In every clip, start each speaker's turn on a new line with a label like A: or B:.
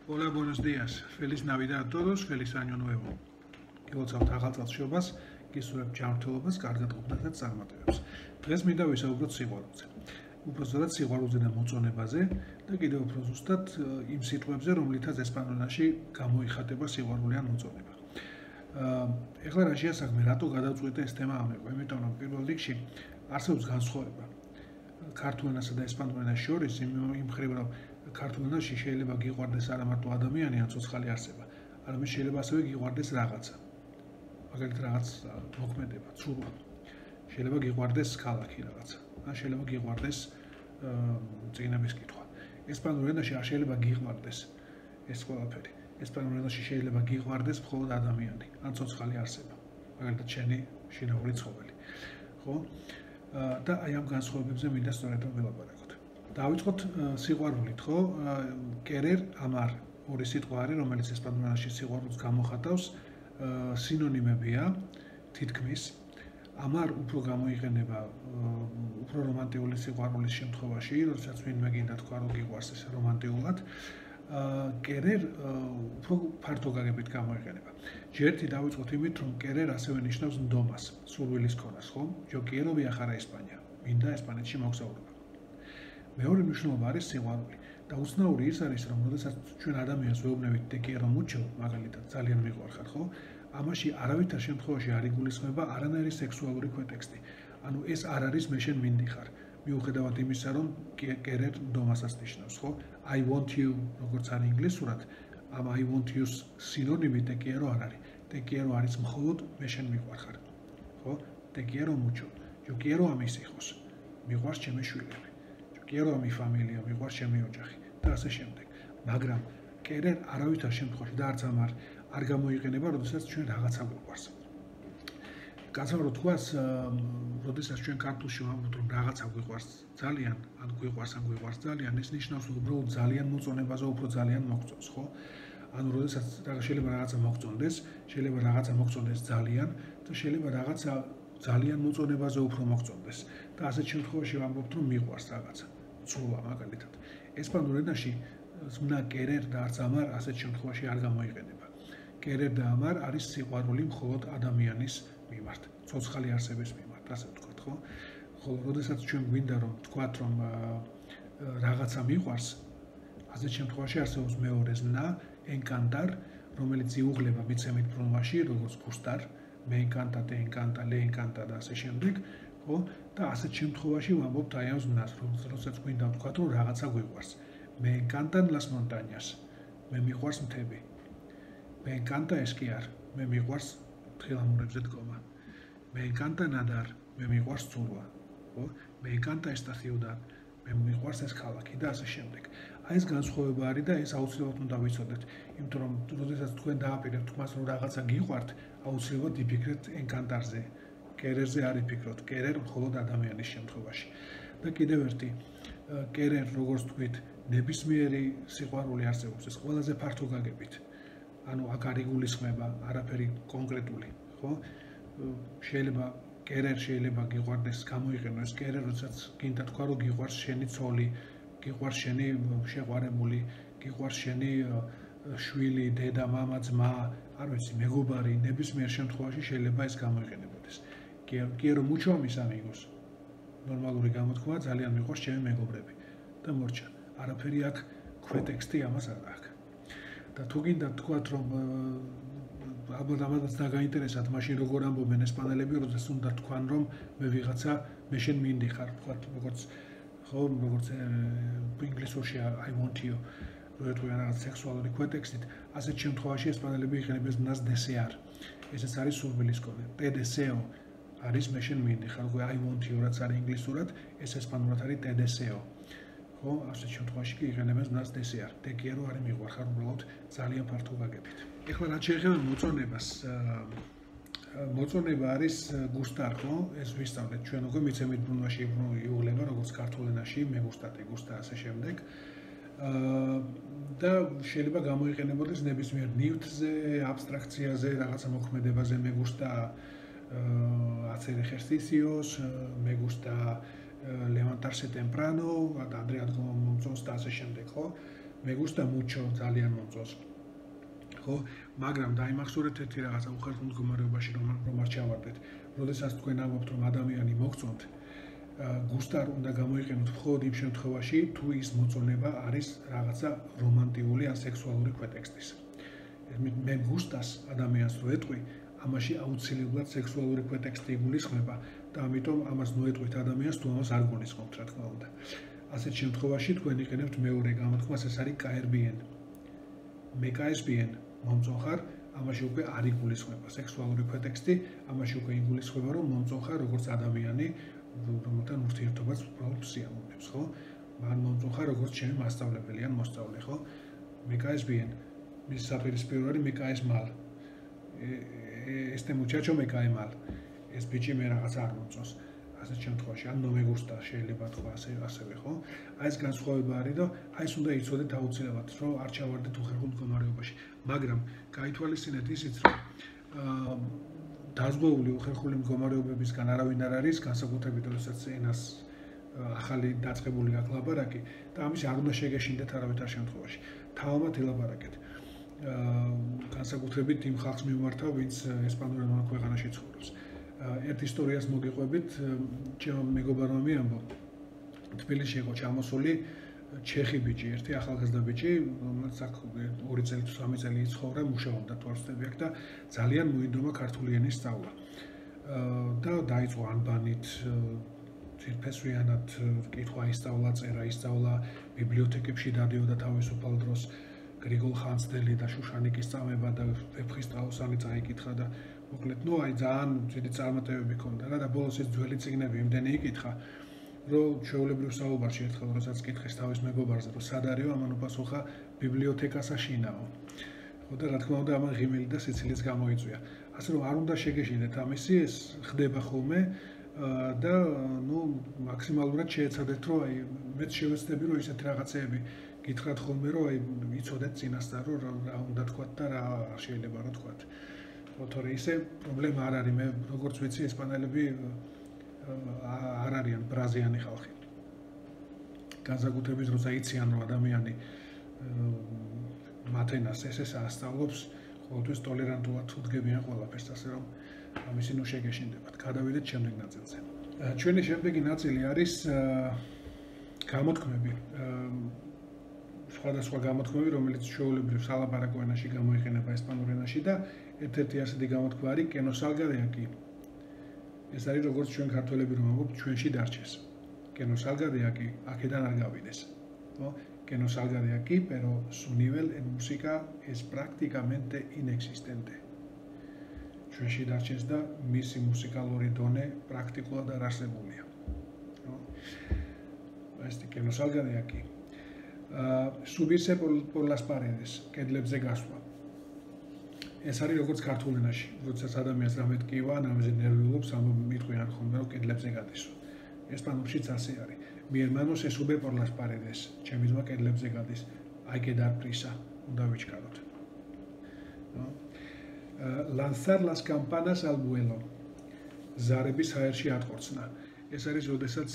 A: Hola, buenos días. Feliz Navidad a todos, feliz año nuevo. გილოცავთ ახალ წელსშობას, გისურვებ ჯანმრთელობას, კარგად ყოფნას და წარმატებებს. დღეს მინდა ვისაუბროთ სიყვარულზე. უბრალოდ სიყვარულზე და მოწონებაზე და კიდევ უფრო ზუსტად იმ სიტყვებზე, რომლითაც ესპანურენაში გამოიხატება სიყვარული ან მოწონება. ეხლა რაშია საქმე, რატო გადავწყვიტე ეს თემა ამეყო? იმიტომ რომ პირველ რიგში არსებობს განსხვავება ქართულ ენასა და ესპანურ ენას შორის, იმ მხრივ რომ ქართულ ენაში შეიძლება გიყვარდეს არა მარტო ადამიანი ან ცოცხალი არსება, არამედ შეიძლება ასევე გიყვარდეს რაღაცა. მაგალითად რაღაც მოქმედება, ცურვა. შეიძლება გიყვარდეს ქალაქი რაღაცა. ან შეიძლება გიყვარდეს წიგნების კითხვა. ესპანურ ენაში არ შეიძლება გიყვარდეს ეს ყველაფერი. ესპანურ ენაში შეიძლება გიყვარდეს მხოლოდ ადამიანი, ან ცოცხალი არსება. მაგალითად შენი შინაური ცხოველი. ხო? და აი ამ განსხვავებებზე მინდა სწორედ ვილაპარაკოთ. დავიწყოთ სიყვარულით, ხო? querer amar ორი სიტყვა არის, რომელიც ესპანურ ენაში სიყვარულს გამოხატავს, სინონიმებია თითქმის. amar უფრო გამოიყენება უფრო რომანტიული სიყვარულის შემთხვევაში, როდესაც ვინმე გინდა თქვა, რომ გიყვარს ეს რომანტიულად. querer უფრო ფართო გაგებით გამოიყენება. ჯერთი დავიწყოთ იმით, რომ querer ასევე ნიშნავს ნდომას, სურვილის ქონას, ხო? Yo quiero viajar a España. მინდა ესპანეთში მოგზაურობა. მეორე მნიშვნელობა არის სიყვარული. და უცნაური ის არის, რომ როდესაც ჩვენ ადამიანს ვეუბნებით te quiero mucho, მაგალითად, ძალიან მიყვარხარ, ხო? ამაში არავითარ შემთხვევაში არ იგულისხმება არანაირი სექსუალური ქვეტექსტი. ანუ ეს არ არის მე შენ მინდიხარ. მიუხედავად იმისა, რომ querer ნდომასაც ნიშნავს, ხო? I want you, როგორც არის ინგლისურად, ამ I want you-ს სინონიმი te quiero არ არის. te quiero არის მხოლოდ მე შენ მიყვარხარ. ხო? te quiero mucho. Yo quiero a mis hijos. მიყვარს ჩემი შვილები. Yo quiero a mi familia, მიყვარს ჩემი ოჯახი და ასე შემდეგ. მაგრამ querer არავითარ შემთხვევაში და არც ამარ არ გამოიყენება, როდესაც ჩვენ რაღაცა გვიყვარს. გასაგებია თქვას, როდესაც ჩვენ ქართულში ვამბობთ, რომ რაღაცა გვიყვარს ძალიან, ან გვიყვარს ძალიან, ეს ნიშნავს, რომ უბრალოდ ძალიან მოწონებაზე უფრო ძალიან მოგწონს, ხო? ანუ როდესაც შეიძლება რაღაცა მოგწონდეს, შეიძლება რაღაცა მოგწონდეს ძალიან და შეიძლება რაღაცა ძალიან მოწონებაზე უფრო მოგწონდეს. და ასეთ შემთხვევაში ვამბობთ, რომ მიყვარს რაღაცა. ცურვა მაგალითად. ესპანურ ენაში ზმნა querer და არც amar ასეთ შემთხვევაში არ გამოიყენება. querer და amar არის სიყვარული მხოლოდ ადამიანის მიმართ, ცოცხალი არსების მიმართ, ასე ვთქვათ, ხო? ხოლო როდესაც ჩვენ გვინდა რომ ვთქვათ, რომ რაღაცა მიყვარს, ასეთ შემთხვევაში არსებობს მეორე ზმნა encantar, რომელიც იუღლება მიცემით ბრუნვაში, როგორც gustar, me encanta, te encanta, le encanta და ასე შემდეგ, ხო? და ასეთ შემთხვევაში ვამბობთ აი ამ ზმნას, როდესაც გვინდა ვთქვათ, რომ რაღაცა გვიყვარს. Me encantan las montañas. მე მიყვარს მთები. Me encanta esquiar. მე მიყვარს თხილამურებზე დგომა. Me encanta nadar. მე მიყვარს ცურვა. ხო? Me encanta esta ciudad. მე მიყვარს ეს ქალაქი და ასე შემდეგ. აი ეს განსხვავება არის და ეს აუცილებლად უნდა ვიცოდეთ, იმიტომ რომ როდესაც თქვენ დააპირებთ თქმას, რომ რაღაცა გიყვართ, აუცილებლად იფიქრეთ encantar-ზე. querer-ზე არ იფიქროთ, querer მხოლოდ ადამიანის შემთხვევაში. და კიდევ ერთი, querer, როგორც თქვით, ნებისმიერი სიყვარული არსებობს, ეს ყველაზე ფართო გაგებით. ანუ აქ არ იგულისხმება არაფერი კონკრეტული, ხო? შეიძლება querer შეიძლება გიყვარდეს, გამოიყენო ეს querer, როდესაც გინდა თქვა, რომ გიყვარს შენი ცოლი, გიყვარს შენი შეყვარებული, გიყვარს შენი შვილი, დედა, მამა, ძმა, არ ვიცი, მეგობარი, ნებისმიერ შემთხვევაში შეიძლება ეს გამოიყენებოდეს. Quiero mucho a mis amigos. ნორმალური გამოთქმა ძალიან მიყვარს ჩემი მეგობრები და მორჩა. არაფერი აქ ქვეტექსტი ამას არ აქვს. და თუ გინდა თქვათ, რომ ალბათ ამას დაგაინტერესათ, მაშინ როგორ ამბობენ ესპანელები, როდესაც უნდა თქვან, რომ მე ვიღაცა მე შენ მინდიხარ, თქვათ, როგორც ინგლისურში I want you, თუ რაღაც სექსუალური ქვეტექსტით, ასეთ შემთხვევაში ესპანელები იყენებენ ზმნას desear. ესეც არის სურვილის ქონა. Te deseo არის მე შენ მინდიხარ, უკვე I want you რაც არის ინგლისურად, ეს ესპანურად არის te deseo. ხო, ასეთ შემთხვევაში კი იყენებენ ზმნას desear. te quiero არის მიყვარხარ, უბრალოდ ძალიან ფართო გაგებით. ეხლა რაც შეეხება მოწონებას, მოწონება არის gustar, ხო? ეს ვისწავლეთ ჩვენ უკვე მიცემით ბრუნვაში იუღლება, როგორც ქართულ ენაში, me gusta, te gusta, ასე შემდეგ. და შეიძლება გამოიყენებოდეს ნებისმიერ ნივთზე, აბსტრაქციაზე, რაღაცა მოქმედებაზე, me gusta hacer ejercicios, me gusta levantarse temprano, ადრე ადგილ მომწონს და ასე შემდეგ, ხო? me gusta mucho ძალიან მომწონს. ხო, მაგრამ დაიმახსოვრეთ ერთი რაღაცა უხერხულ მდგომარეობაში რომ არ ჩავარდეთ. როდესაც თქვენ ამბობთ რომ ადამიანი მოგწონთ, გუსტარ უნდა გამოიყენოთ მხოლოდ იმ შემთხვევაში, თუ ის მოწონება არის რაღაცა რომანტიკული ან სექსუალური ქვეტექსტის. მე გუსტას ადამიანს რო ეტყვი, ამაში აუცილებლად სექსუალური ქვეტექსტი იგულისხმება და ამიტომ ამას ნოეტყვით ადამიანს თუ ამას არ გულისხმობთ, რა თქმა უნდა. ასეთ შემთხვევაში თქვენ იყენებთ მეორე გამოთქმას, ეს არის KSBN. მე KSBN მომწონ ხარ, ამაში უკვე არ იგულისხმება სექსუალური ქვეტექსტი, ამაში უკვე იგულისხმება რომ მომწონ ხარ როგორც ადამიანი, რომელთან ურთიერთობაც უბრალოდ სიამოვნებს, ხო? მან მომწონ ხარ როგორც ჩემი მასწავლებელი ან მოსწავლე, ხო? მე KSBN mis საპირისპირო არის მე KS mal. Este muchacho me cae mal. ეს ბიჭი მე რაღაც არ მომწონს. ასეთ შემთხვევაში ან no me gusta შეიძლება თქვა ასევე, ხო? აი ეს განსხვავება არის და აი ეს უნდა იცოდეთ აუცილებლად, რომ არ ჩავარდეთ უხერხულ მდგომარეობაში. მაგრამ გაითვალისწინეთ ისიც, რომ დაზღვეული უხერხული მდგომარეობებისგან არავინ არ არის, განსაკუთრებით როდესაც ენას ახალი დაწყებული აქვს ლაბარაკი და ამის არ უნდა შეგეშინდეთ არავითარ შემთხვევაში. თავად ელაბარაკეთ. განსაკუთრებით იმ ხალხს მიმართავ, ვინც ესპანურ ქვეყანაში ცხოვრობს. ერთ ისტორიას მოგიყვებით, ჩემო მეგობარმა მიამბო. თბილისში იყო ჩამოსული ჩეხი ბიჭი, ერთი ახალგაზრდა ბიჭი, რომელიც აქ 2 წელი თუ 3 წელი იცხოვრა, მუშაობდა თვალსწრები აქ და ძალიან მოინდომა ქართული ენის სწავლა. და დაიწყო ანბანით, ძირფესვიანად კითხვა ისწავლა, წერა ისწავლა, ბიბლიოთეკებში დადიოდა თავისუფალ დროს. გრიგოლ ხანძთელი და შუშანიკის წამება და ვეფხისტყაოსანი წაიკითხა და მოკლედ, აი ძალიან დიდი წარმატებები ჰქონდა რა და ბოლოს ეს ძველი წიგნები იმდენი იკითხა, რომ ჩვეულებრივ საუბარში ერთხელ როდესაც კითხეს თავის მეგობარზე, რომ სად არისო, ამან უპასუხა ბიბლიოთეკასა შინაო. ხო და რა თქმა უნდა, ამან ღიმილი და სიცილიც გამოიწვია. ასე რომ არ უნდა შეგეშინდეთ ამისი, ეს ხდება ხოლმე და მაქსიმალურად შეეცადეთ, რომ აი მეც შევეცდები, რომ ისეთი რაღაცეები გითხრათ ხოლმე, რომ აი იცოდეთ წინასწარ, რომ რა უნდა თქვათ და რა შეიძლება რა თქვათ. თორე ისე პრობლემა არ არის, მე როგორც ვიცი, ესპანელები არ არიან ბრაზიანი ხალხი. განსაკუთრებით როცა იციან, რომ ადამიანი მათენას ეს ასწავლობს, ყოველთვის ტოლერანტულად უდგებიან ყველაფერს, ასე რომ ამისი ნუ შეგეშინდებათ. გადავიდეთ შემდეგ ნაწილზე. ჩვენი შემდეგი ნაწილი არის გამოთქმები. სხვადასხვა გამოთქმები, რომელიც ჩვეულებრივ სალაპარაკო ენაში გამოიყენება ესპანურ ენაში და ერთ-ერთი ასეთი გამოთქმა არის que no salga de aquí. ეს არის როგორც ჩვენ ქართველები რომ ამბობთ, ჩვენში დარჩეს. Que no salga de aquí, აქედან არ გავიდეს. ხო? Que no salga de aquí, pero su nivel en música es prácticamente inexistente. ჩვენში დარჩეს და მისი მუსიკალური დონე პრაქტიკულად არ არსებულია. ხო? ეს que no salga de aquí. Subirse por las paredes, კედლებზე გასვლა. ეს არის როგორც ქართულ ენაში, როდესაც ადამიანს რამე ტკივა, რამეზე ნერვიულობს, ამიტყვიან ხოლმე რომ კედლებზე გადისო. ესპანურშიც ასე არის. Mi hermano se sube por las paredes. ჩემი ძმა კედლებზე გადის. Hay que dar prisa. უნდა ვიჩქაროთ. Lanzar las campanas al vuelo. ზარების ჰაერში ატყორცნა. ეს არის როდესაც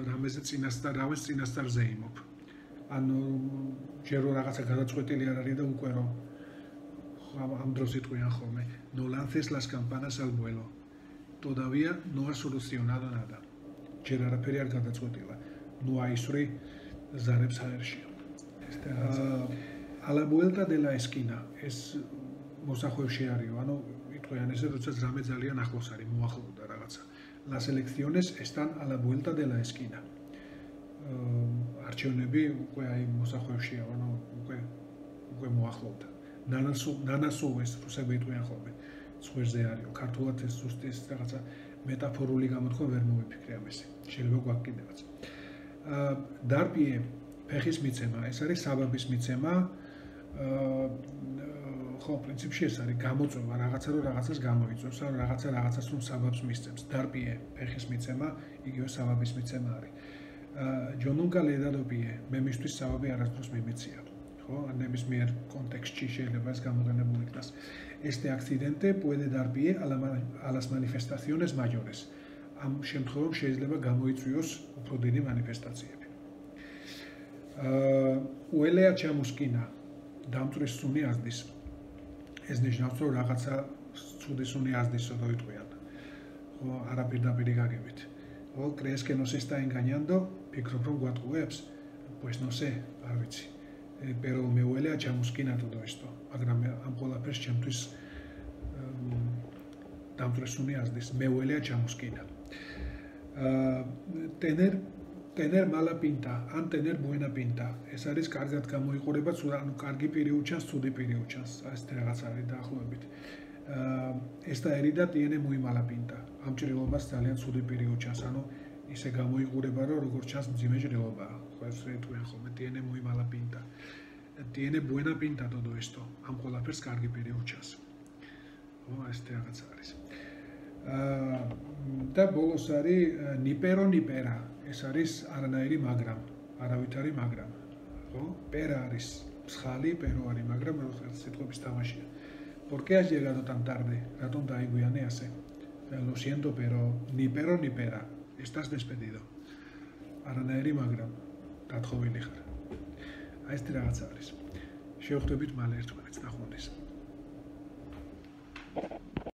A: რამეზე წინასწარ ზეიმობ. ანუ ჯერ რო რაღაცა გადაწყვეტილი არ არის და უკვე რომ ამ დროს იტყვიან ხოლმე no lances las campanas al vuelo todavía no has solucionado nada ჯერ არაფერი არ გადაწყვეტილა no აისვრი ზარებს ჰაერში a la vuelta de la esquina ეს მოსახვევში არისო ანუ იტყვიან ესე როდესაც რამე ძალიან ახლოს არის მოახლოვდა რაღაცა las elecciones están a la vuelta de la esquina არჩევნები უკვე აი მოსახვევშია, ანუ უკვე მოახლოვდა. ნანასუ ეს რუსები იტყვიან ხოლმე. ცხვერზე არისო. ქართულად ეს ზუსტი ეს რაღაცა მეტაფორული გამოთქმა ვერ მოვიფიქრე ამისი. შეიძლება გვაქვს კიდევაც. dar pie ფეხის მიცემა, ეს არის საბაბის მიცემა. ხო, პრინციპში ეს არის გამოწვევა რაღაცა რომ რაღაცას გამოიწვევს, ან რაღაცას რომ საბაბს მისცემს. dar pie ფეხის მიცემა, იგივე საბაბის მიცემა არის. Yo nunca le he dado pie. მე მისთვის საბაბი არასდროს მიმეცია. ხო, ან ნებისმიერ კონტექსტში შეიძლება ეს გამოყენებული იქნას. Este accidente puede dar pie a las manifestaciones mayores. ამ შემთხვევაში შეიძლება გამოიწვიოს უფრო დიდი მანიფესტაციები. უელეა ჩამოსკინა დამწრის სუნი აზდის. ეს ნიშნავს, რომ რაღაცა ცუდი სუნი აზდისო დაიტყვიან. ხო, არაპირდაპირი გაგებით. ხო, crees que nos está engañando? ფიქრობ, რომ გვატყუებს? Pues no sé, არ ვიცი. Pero me huele a chamusquina todo esto. მაგრამ ამ ყველაფერს ჩემთვის დამწრის სუნი აზდის. Me huele a chamusquina. Tener mala pinta, ან tener buena pinta. ეს არის კარგად გამოიყურება, ანუ კარგი პირი უჩანს, ცუდი პირი უჩანს. ეს რაღაც არის დაახლოებით. Esta herida tiene muy mala pinta. ამ ჭრილობას ძალიან ცუდი პირი უჩანს, ანუ ისე გამოიყურება, რომ როგორც ჩანს მძიმე ჭრილობაა. ხო ეს რეთვიან ხოლმე tiene muy mala pinta. Tiene buena pinta todo esto. ამ ყველაფერს კარგი პირი უჩანს. ხო, ეს რაღაც არის. და ბოლოს არის ნიპერო ნიპერა. ეს არის არანაირი მაგრამ, არავითარი მაგრამ. ხო? პერა არის მსხალი, პერო არის, მაგრამ სიტყვების თამაშია. ¿Por qué has llegado tan tarde? Რატომ დაიგვიანე ასე? Lo siento, pero ni pero ni pera. Estás despedido. არანაირი მაგრამ, დათხოვილი ხარ. აი ეს რაღაც არის. შევხვდებით მალე ერთმანეთს, ნახვამდის.